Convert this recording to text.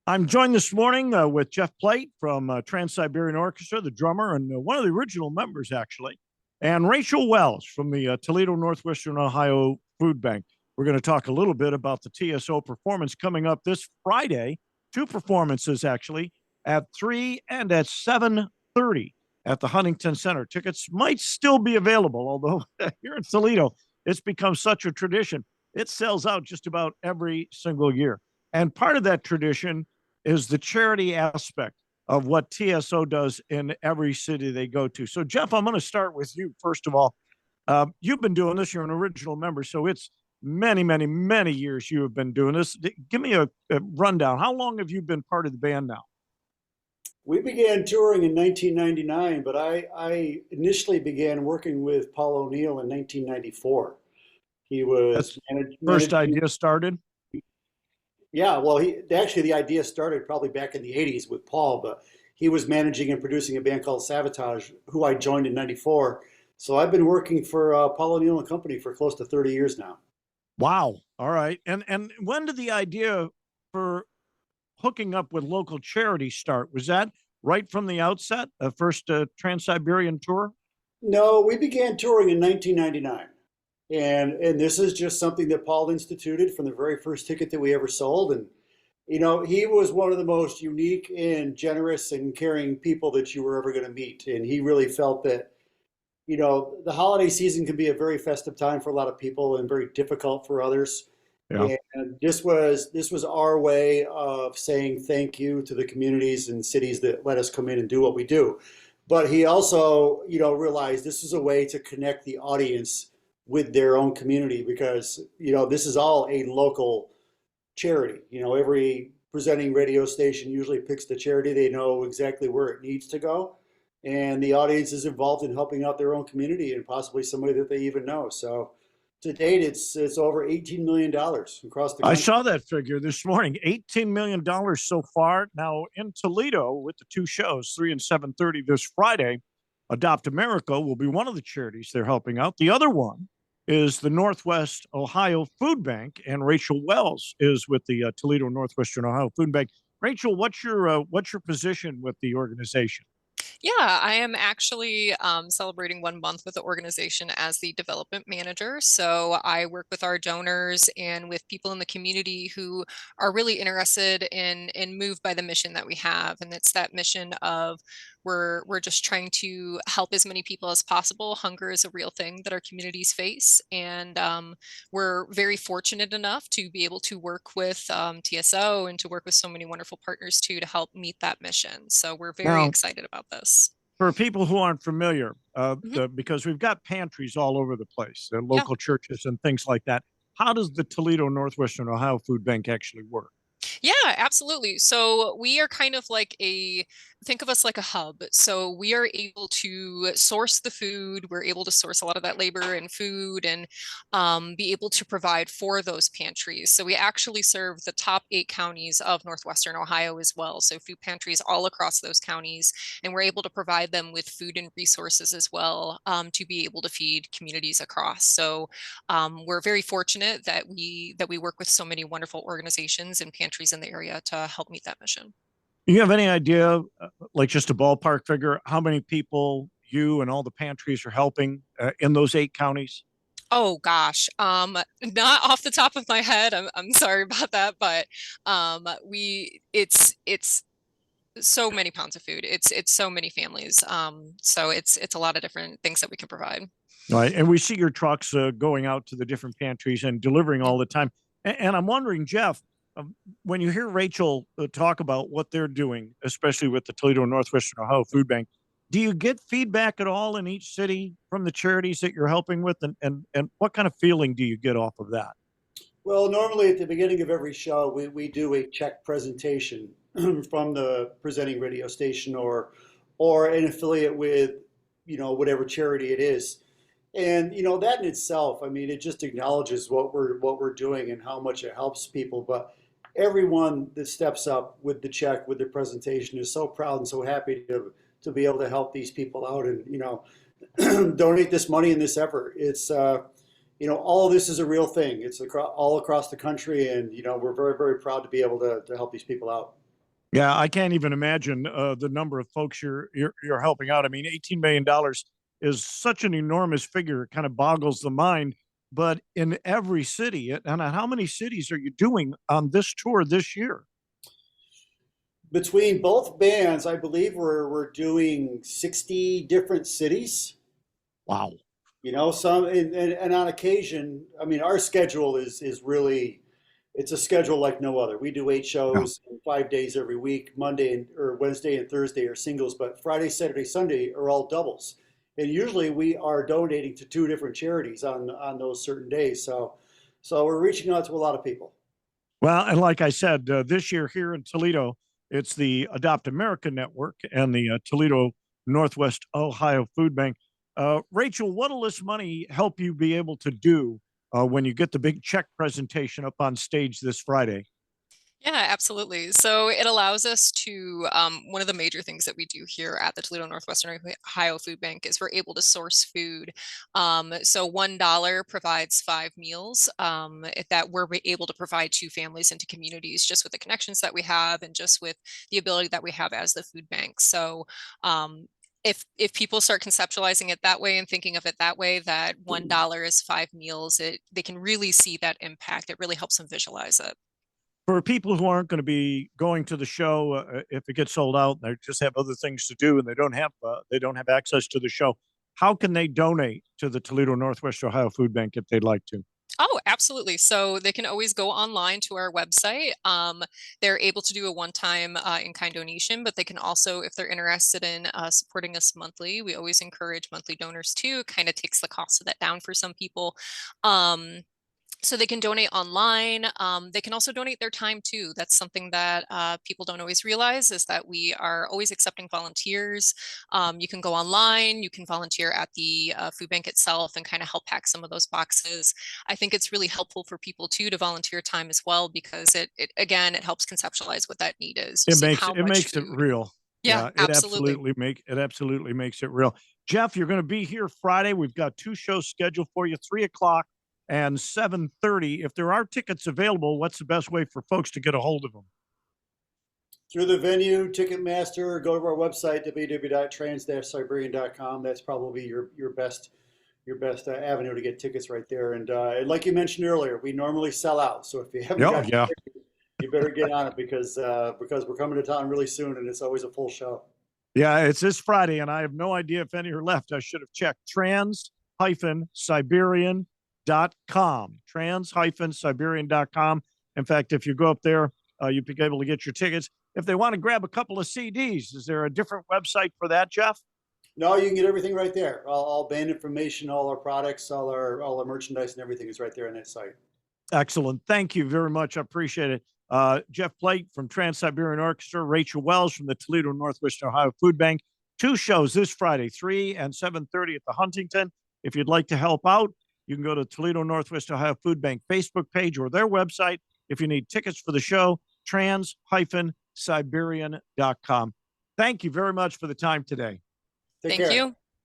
I'm joined this morning with Jeff Plate from Trans-Siberian Orchestra, the drummer, and one of the original members, actually, and Rachel Wells from the Toledo Northwestern Ohio Food Bank. We're going to talk a little bit about the TSO performance coming up this Friday. Two performances, actually, at 3 and at 7:30 at the Huntington Center. Tickets might still be available, although here in Toledo, it's become such a tradition. It sells out just about every single year. And part of that tradition is the charity aspect of what TSO does in every city they go to. So, Jeff, I'm going to start with you. First of all, you've been doing this. You're an original member, so it's many, many, many years you have been doing this. Give me a rundown. How long have you been part of the band now? We began touring in 1999, but I initially began working with Paul O'Neill in 1994. He That's was first managing. idea started. Yeah, well, he actually the idea started probably back in the 80s with Paul, but he was managing and producing a band called Savatage, who I joined in 94. So I've been working for Paul O'Neill and Company for close to 30 years now. Wow. All right. And when did the idea for hooking up with local charities start? Was that right from the outset, the first Trans-Siberian tour? No, we began touring in 1999. And this is just something that Paul instituted from the very first ticket that we ever sold. And he was one of the most unique and generous and caring people that you were ever going to meet. And he really felt that, the holiday season can be a very festive time for a lot of people and very difficult for others. Yeah. And this was our way of saying thank you to the communities and cities that let us come in and do what we do. But he also, realized this was a way to connect the audience with their own community because, this is all a local charity. Every presenting radio station usually picks the charity. They know exactly where it needs to go. And the audience is involved in helping out their own community and possibly somebody that they even know. So to date, it's over $18 million across the I country. saw that figure this morning, $18 million so far. Now in Toledo with the two shows, 3 and 7:30 this Friday, Adopt America will be one of the charities they're helping out. The other one is the Northwest Ohio Food Bank, and Rachel Wells is with the Toledo Northwestern Ohio Food Bank. Rachel, what's your position with the organization? Yeah, I am actually celebrating 1 month with the organization as the development manager. So I work with our donors and with people in the community who are really interested in moved by the mission that we have. And it's that mission of we're just trying to help as many people as possible. Hunger is a real thing that our communities face. And we're very fortunate enough to be able to work with TSO and to work with so many wonderful partners too to help meet that mission. So we're very Now, excited about this. for people who aren't familiar, Mhm. because we've got pantries all over the place, Yeah. local churches and things like that. How does the Toledo Northwestern Ohio Food Bank actually work? Yeah, absolutely. So we are kind of like think of us like a hub. So we are able to source the food. We're able to source a lot of that labor and food and be able to provide for those pantries. So we actually serve the top 8 counties of Northwestern Ohio as well. So food pantries all across those counties. And we're able to provide them with food and resources as well to be able to feed communities across. So we're very fortunate that we work with so many wonderful organizations and pantries in the area to help meet that mission. You have any idea, like just a ballpark figure, how many people you and all the pantries are helping in those 8 counties? Oh gosh, not off the top of my head. I'm sorry about that, but we it's so many pounds of food. It's so many families. So it's a lot of different things that we can provide. Right. And we see your trucks going out to the different pantries and delivering Yeah. all the time. And I'm wondering, Jeff, when you hear Rachel talk about what they're doing, especially with the Toledo Northwestern Ohio Food Bank, do you get feedback at all in each city from the charities that you're helping with? And what kind of feeling do you get off of that? Well, normally at the beginning of every show, we do a check presentation from the presenting radio station or an affiliate with, whatever charity it is. And that in itself, I mean, it just acknowledges what we're doing and how much it helps people. But everyone that steps up with the check, with the presentation, is so proud and so happy to be able to help these people out and donate this money and this effort. It's all of this is a real thing. It's all across the country, and we're very, very proud to be able to help these people out. Yeah, I can't even imagine the number of folks you're helping out. I mean, $18 million is such an enormous figure; it kind of boggles the mind. But in every city, and how many cities are you doing on this tour this year? Between both bands, I believe we're doing 60 different cities. Wow. You know, some and on occasion, I mean, our schedule is really it's a schedule like no other. We do 8 shows in 5 days every week. Monday or Wednesday and Thursday are singles, but Friday, Saturday, Sunday are all doubles. And usually we are donating to two different charities on those certain days. So we're reaching out to a lot of people. Well, and like I said, this year here in Toledo, it's the Adopt America Network and the Toledo Northwest Ohio Food Bank. Rachel, what'll this money help you be able to do when you get the big check presentation up on stage this Friday? Yeah, absolutely. So it allows us to, one of the major things that we do here at the Toledo Northwestern Ohio Food Bank is we're able to source food. So $1 provides 5 meals that we're able to provide to families and to communities just with the connections that we have and just with the ability that we have as the food bank. So if people start conceptualizing it that way and thinking of it that way, that $1 is 5 meals, they can really see that impact. It really helps them visualize it. For people who aren't going to be going to the show, if it gets sold out, and they just have other things to do, and they don't have access to the show, how can they donate to the Toledo Northwest Ohio Food Bank if they'd like to? Oh, absolutely. So they can always go online to our website. They're able to do a one-time in-kind donation, but they can also, if they're interested in supporting us monthly, we always encourage monthly donors too. Kind of takes the cost of that down for some people. So they can donate online. They can also donate their time too. That's something that people don't always realize is that we are always accepting volunteers. You can go online, you can volunteer at the food bank itself and kind of help pack some of those boxes. I think it's really helpful for people too to volunteer time as well because it again, it helps conceptualize what that need is to It see makes how it much makes it food. real. Yeah, Yeah, absolutely. it absolutely makes it real. Jeff, you're going to be here Friday. We've got two shows scheduled for you, 3 o'clock and 7:30. If there are tickets available, what's the best way for folks to get a hold of them? Through the venue, Ticketmaster, go to our website, www.trans-siberian.com. That's probably your best avenue to get tickets right there. And like you mentioned earlier, we normally sell out. So if you haven't Yeah, got yeah. tickets, you better get on it because we're coming to town really soon and it's always a full show. Yeah, it's this Friday, and I have no idea if any are left. I should have checked. Trans-Siberian.com. Trans-Siberian.com. In fact, if you go up there, you'll be able to get your tickets. If they want to grab a couple of CDs, is there a different website for that, Jeff? No, you can get everything right there. All band information, all our products, all our merchandise, and everything is right there on that site. Excellent. Thank you very much. I appreciate it. Jeff Plate from Trans-Siberian Orchestra, Rachel Wells from the Toledo Northwest Ohio Food Bank. Two shows this Friday, 3 and 7:30 at the Huntington. If you'd like to help out, you can go to Toledo Northwest Ohio Food Bank Facebook page or their website. If you need tickets for the show, trans-siberian.com. Thank you very much for the time today. Take Thank care. you.